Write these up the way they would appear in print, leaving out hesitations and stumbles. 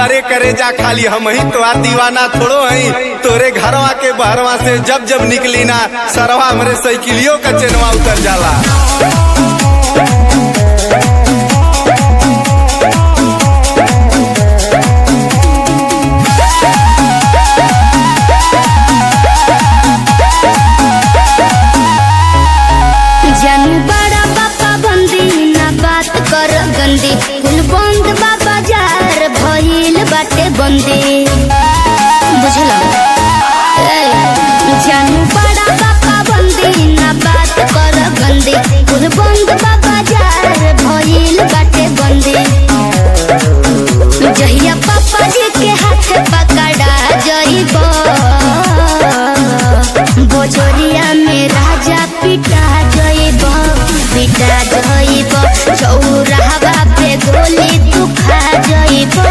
अरे करे जा खाली हम ही तोहार दीवाना थोड़ो हई। तोरे घरवा के बहरवा से जब जब निकली ना सरवा हमरे साइकिलियों का चेनवा उतर जाला। जानू बड़ा बाबा बंदी ना बात कर गंदी कुल बंद बाबा जार भइल बाटे बंदी बुझला। जानू बड़ा बाबा बंदी ना बात कर गंदी कुल बंद बाबा जार भइल बाटे बंदी। जहिया पापा जी के हाथ पकड़ा जइबो बोझोरिया में राजा पिटा जइबो चौराहा पे गोली तू खा जइबो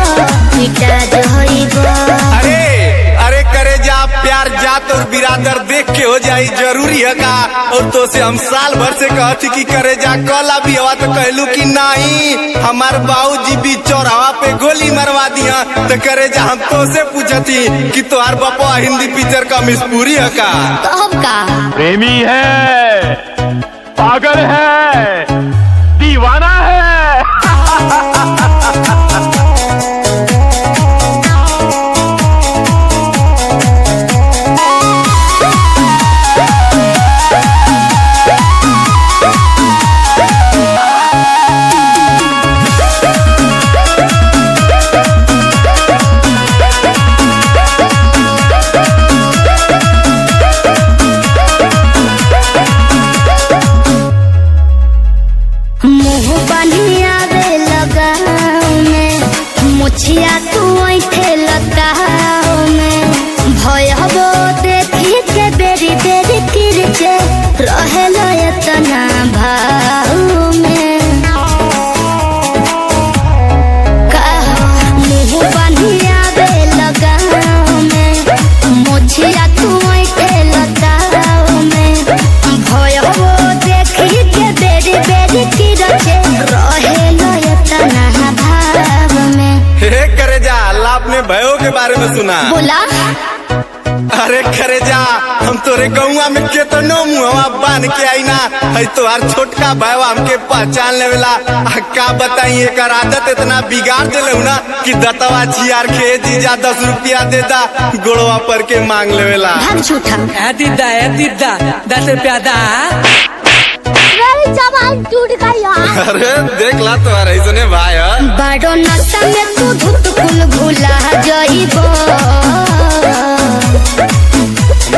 पिटा जइबो। अरे अरे करे जा प्यार जात और बिरादर देख के हो जाई जरूरी है का। और तो से हम साल भर से कहती कि करे जा कल अभी हवा तो कहलू कि नहीं हमार बाबूजी भी चौराहा पे गोली मरवा दिया। तो करे जा हम तो से पूछती कि तुम्हार बापा हिंदी पिक्चर का मिसपूरी है का। तब का प्रेमी है, पागल है, दीवाना है। मुछिया तू ऐठे लताओ में भयबो देखी के बेरी बेरी किरचे रहेल एतना भाव में। मुँह बनिया बे लगाओ में मुछिया तू ऐठे लताओ में भयबो देखी के बेरी बेरी किरचे रहेल एतना भाव में। करे जा अल्लाह अपने भयो के बारे में सुना बोला। अरे करे जा हम तोरे गौवा में केतनो मुहवा बांध के आई ना है तोहार छोटका भाईवा हमके पहचान लेवेला। का बताई एकर आदत इतना बिगाड़ देले ना कि दतवा जियार के जीजा 10 रुपया दे दा गोड़वा पर के मांग लेवेला। भाग झूठा दीदा 10 रुपया दा। जवान टूट गया। अरे देख ला तुम्हारा ऐसने भाई है। बड़ो नशा में तू धुत कुल भूला जइबो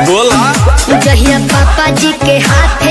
बोला जहिया पापा जी के हाथ